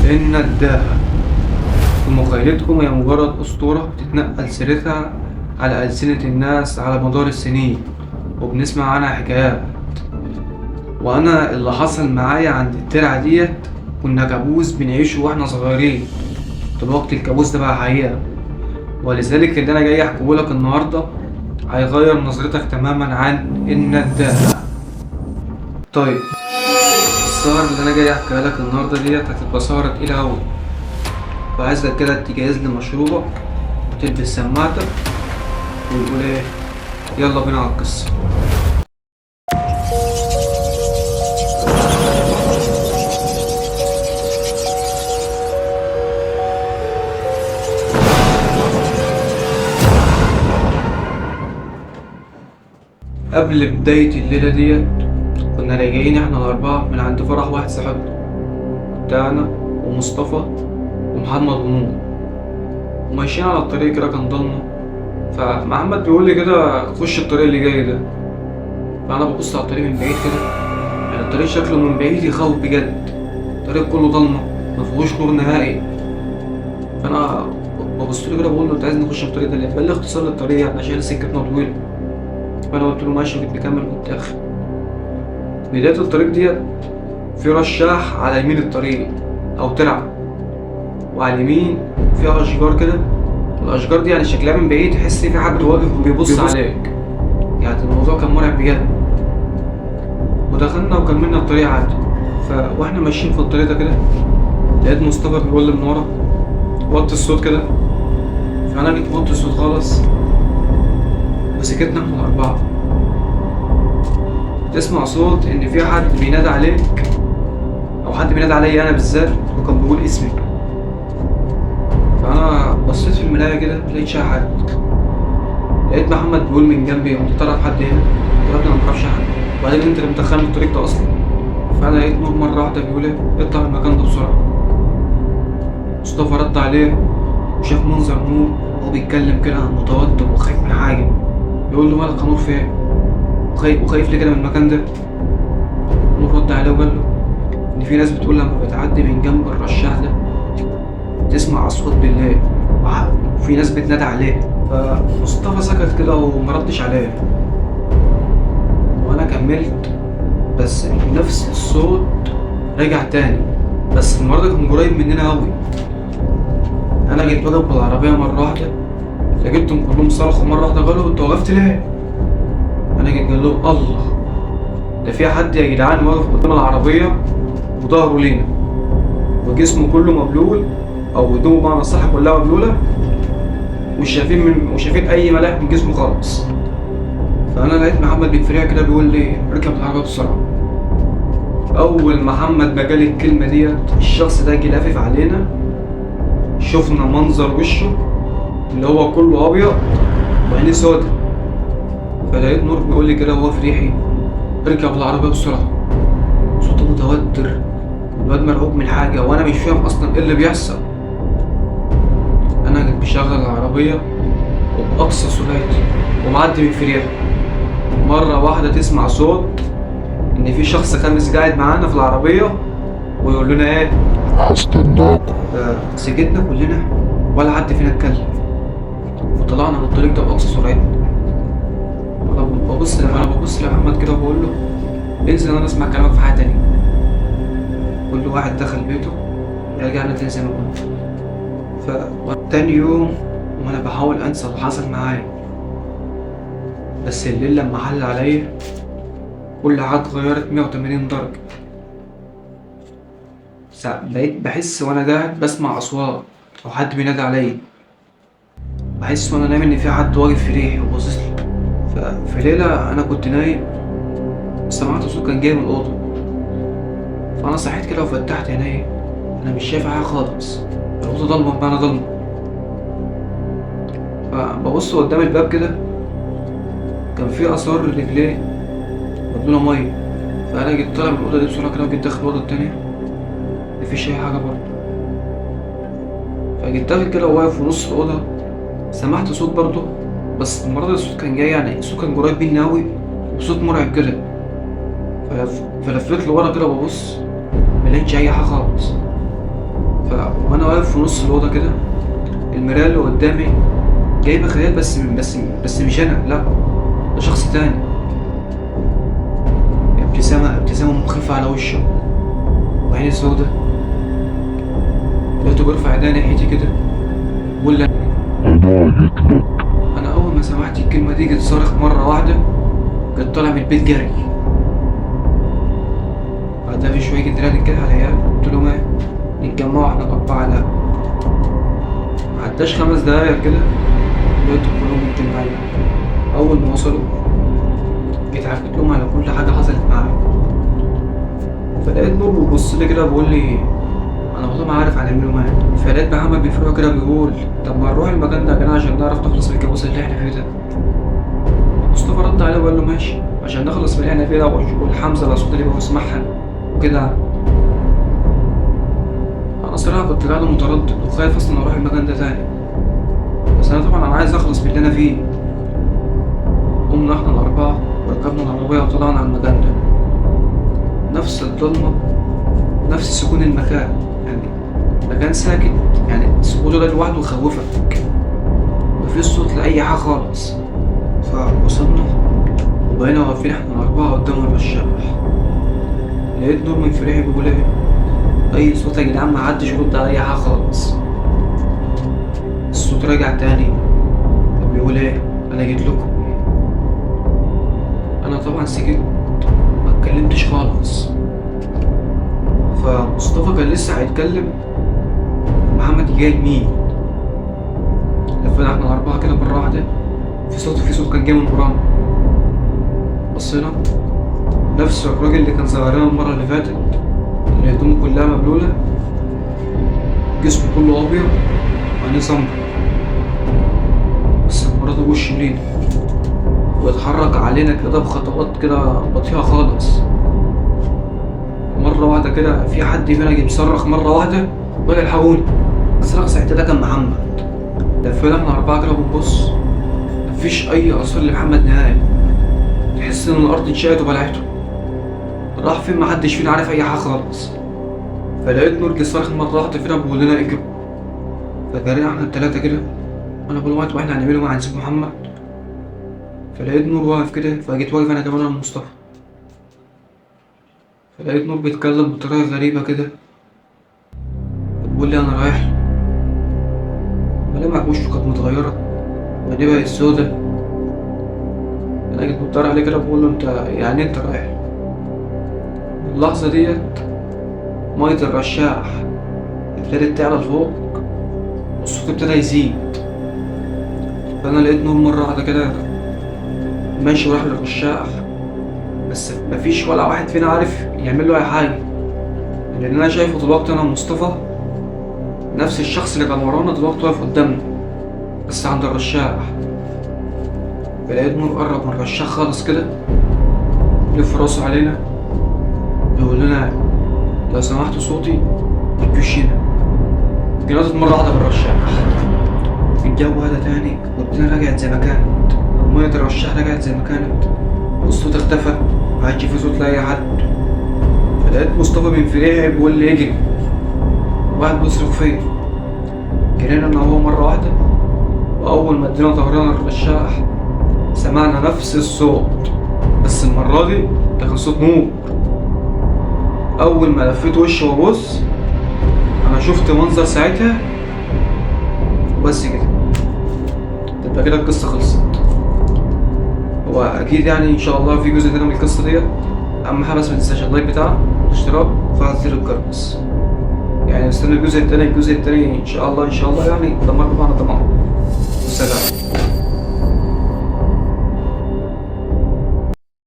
إن الداهية في مخيلتكم هي مجرد أسطورة بتتنقل سيرتها على ألسنة الناس على مدار السنين، وبنسمع عنها حكايات. وأنا اللي حصل معايا عند الترعة ديت كنا كابوس بنعيشه وإحنا صغيرين، دلوقتي الكابوس ده بقى حقيقة. ولذلك اللي أنا جاي أحكيهولك النهاردة هيغير نظرتك تماما عن إن الداهية. طيب، السهرة اللي أنا جاي أحكيها لك النهاردة ديت هتبقى سهرة تقيلة أوي، وعايزك كده تجهز لي مشروبك وتلبس سماعتك ونقول إيه، يلا بينا على القصة. قبل بداية الليلة ديت كنا راجعين احنا الأربعة من عند فرح واحد صاحبنا بتاعنا، ومصطفى ومحمد ونور، وماشيين على الطريق كده كان ضلمة. فمحمد بيقول لي كده خش الطريق اللي جاي ده. فأنا ببص على الطريق من بعيد كده، يعني الطريق شكله من بعيد يخوف بجد، الطريق كله ضلمة مفيهوش نور نهائي. فأنا ببص له كده بقول له أنت عايز نخش الطريق ده ليه؟ قال لي اختصار للطريق يعني عشان سكتنا طويلة. فأنا قلت له ماشي، وجيت نكمل كنت آخر. بداية الطريق ديت في رشاح على يمين الطريق أو ترعة، وعلى اليمين فيها أشجار كده. الأشجار دي يعني شكلها من بعيد تحس إن في حد واقف وبيبص عليك، يعني الموضوع كان مرعب بجد. ودخلنا وكملنا الطريق عادي. واحنا ماشيين في الطريق ده كده لقيت مصطفى بيقول لي من ورا وطي الصوت كده. فأنا جيت موطي الصوت خالص وسكتنا احنا الأربعة. تسمع صوت إن في حد بينادي عليك، أو حد بينادي عليا أنا بالذات، وكان بيقول اسمي. فأنا بصيت في المراية كده ملقتش حد. لقيت محمد بيقول من جنبي أنت تعرف حد هنا؟ قلت له أنا معرفش حد، وبعدين أنت اللي مدخلني الطريق ده أصلا. فأنا لقيت نور مرة واحدة بيقول إيه اطلع من المكان ده بسرعة. مصطفى رد عليه وشاف منظر نور وهو بيتكلم كده متوتر وخايف من حاجة. بيقول له مالك يا نور في إيه؟ وخايف ليه كده من المكان ده؟ نور رد عليه وقال له إن في ناس بتقول لما بتعدي من جنب الرشاح ده تسمع أصوات بالليل، وفي ناس بتنادي عليه. فمصطفى سكت كده ومردش عليه، وأنا كملت، بس نفس الصوت رجع تاني، بس المرة دي كان قريب مننا أوي. أنا جيت واقف بالعربية مرة واحدة، لقيتهم كلهم صرخوا مرة واحدة قالوا أنت وقفت ليه؟ أنا جيت قال لهم الله، ده في حد يا جدعان واقف قدام العربية وظهره لينا وجسمه كله مبلول، أو هدومه بمعنى الصح كلها مبلولة، مش شايفين أي ملامح من جسمه خالص. فأنا لقيت محمد بالفريق كده بيقول لي اركب العربية بسرعة. أول محمد ما جالي الكلمة ديت الشخص ده جه لافف علينا، شفنا منظر وشه اللي هو كله أبيض وعينيه سودا. فلقيت نور بيقول لي كده وهو في ريحي اركب العربية بسرعة. صوته متوتر والواد مرعوب من حاجة، وأنا مش فاهم أصلا إيه اللي بيحصل. أنا بشغل العربية وبأقصى سرعتي ومعدي من فريقها. مرة واحدة تسمع صوت إن في شخص خامس قاعد معانا في العربية ويقول لنا إيه هستناكم. سكتنا كلنا ولا حد فينا اتكلم، وطلعنا من الطريق ده بأقصى سرعتنا. أنا ببص لمحمد كده وبقول له انزل أنا أسمع كلامك في حاجة تانية. كل واحد دخل بيته رجعنا تاني زي ما كنا. فتاني يوم وأنا بحاول أنسى اللي حصل معايا، بس الليل لما حل عليا كل حاجة اتغيرت 180 درجة. بقيت بحس وأنا قاعد بسمع أصوات أو حد بينادي عليا، بحس وأنا نايم إن في حد واقف في ريحي وباصصلي. ففي ليلة أنا كنت نايم سمعت صوت كان جاي من الأوضة. فأنا صحيت كده وفتحت عينيا، أنا مش شايف حاجة خالص، الأوضة ضلمة بمعنى ضلمة. فببص قدام الباب كده كان في آثار رجليه مبلولة مية. فأنا جيت طالع من الأوضة دي بسرعة كده وجيت داخل الأوضة التانية مفيش أي حاجة برضه. فجيت داخل كده وواقف في نص الأوضة سمعت صوت برضه، بس المرة دي الصوت كان جاي يعني الصوت كان قريب مني أوي وصوت مرعب كده. فلفيت لورا كده وببص ملقتش أي حاجة خالص. وانا واقف في نص الاوضه كده، المرايه اللي قدامي جايبه خيال، بس مش انا، لا، ده شخص تاني. ابتسامه مخيفه على وشه وعيني سودا. لقيته بيرفع ايديه ناحيتي كده بيقول لي انا اول ما سمعت الكلمه دي جيت صارخ مره واحده، جيت طالع من البيت جري. بعدها في شويه جدران كده على العيال، قلت لهم ايه، نتجمعوا احنا الاربعه. لا، معداش 5 دقايق كده لقيتهم كلهم متجمعين. اول ما وصلوا جيت حكيت لهم على كل حاجه حصلت معايا. فلقيت نور بيبص لي كده بيقول لي انا والله ما عارف هنعمله معاك. فلقيت محمد بيفرق كده بيقول طب ما نروح المكان ده يا جماعه عشان نعرف نخلص من الكابوس اللي احنا فيه ده. مصطفى رد عليه وقال له ماشي عشان نخلص من اللي احنا فيه ده، والحمزه الاصوات اللي بسمعها وكده. انا صراحه كنت قاعد متردد وخايف اصلا اروح المكان ده تاني، بس انا طبعا عايز اخلص من اللي انا فيه. قمنا احنا الاربعه وركبنا العربيه وطلعنا على المكان ده. نفس الضلمه، نفس سكون المكان، يعني مكان ساكت، يعني سكوته ده لوحده يخوفك، مفيش صوت لأي حاجة خالص. فوصلنا وبقينا واقفين احنا الأربعة قدام الرشاح. لقيت نور من فريحي بيقول ايه، أي صوت يا جدعان، محدش يرد على أي حاجة خالص. الصوت راجع تاني بيقول ايه، أنا جيت لكم. أنا طبعا سكت ما اتكلمتش خالص. فمصطفى كان لسه هيتكلم، محمد جاي مين. لفينا احنا الأربعة كده مرة واحدة، في صوت كان جاي من ورانا. بصينا نفس الراجل اللي كان ظاهرنا المرة اللي فاتت، اللي هدومه كلها مبلولة، جسمه كله أبيض وعينيه سمرا، بس المرة دي وشه لينا ويتحرك علينا كده بخطوات كده بطيئة خالص. مرة واحدة كده في حد فينا جه مصرخ مرة واحدة وقال الحقوني. الصراخ ساعتها ده كان محمد. لفينا احنا أربعة كده بنبص، مفيش أي آثار لمحمد نهائي. تحس إن الأرض اتشقت وبلعته، راح فين محدش فينا عارف أي حاجة خالص. فلقيت نور جه صارخ مرة واحدة فينا بيقول لنا اجروا. فجرينا احنا التلاتة كده، وأنا بقول وقت واحنا هنعمله مع هنسيب محمد. فلقيت نور واقف كده، فجيت واقف أنا كمان على مصطفى. فلقيت نور بيتكلم بطريقة غريبة كده، بيقول لي أنا رايح له. ملامح وشه كانت متغيرة وعينيه بقت سودا. أنا جيت مضطر عليه كده بقول له أنت يعني أنت رايح له. اللحظة ديت مية الرشاح ابتدت تعلى لفوق والصوت ابتدى يزيد. فأنا لقيت نور مرة واحدة كده ماشي وراح للرشاح، بس مفيش ولا واحد فينا عارف يعمل له أي حاجة، لأن أنا شايفه دلوقتي أنا ومصطفى نفس الشخص اللي كان ورانا دلوقتي واقف قدامنا بس عند الرشاح. فلقيت نور قرب من الرشاح خالص كده، لف راسه علينا بيقول لنا لو سمحتوا صوتي متجوش هنا. جنازة مرة واحدة بالرشاح، الجو هدا تاني والدنيا رجعت زي ما كانت، مية الرشاح رجعت زي ما كانت، والصوت اختفى، معادش في صوت لأي حد. فلقيت مصطفى بن فريحي بيقول لي اجري، واحد بيصرخ فيا. جرينا انا وهو مرة واحدة، وأول ما ادينا ظهرنا للرشاح سمعنا نفس الصوت، بس المرة دي ده كان صوت نور. أول ما لفيت وشي وابص أنا شفت منظر ساعتها وبس كده، تبقى كده القصة خلصت. هو أكيد يعني إن شاء الله في جزء تاني من القصة ديت. أهم حاجة بس متنساش اللايك بتاعك والاشتراك وفعل زر الجرس، يعني نستنى الجزء التاني إن شاء الله يعني دمرنا بعض. سلام.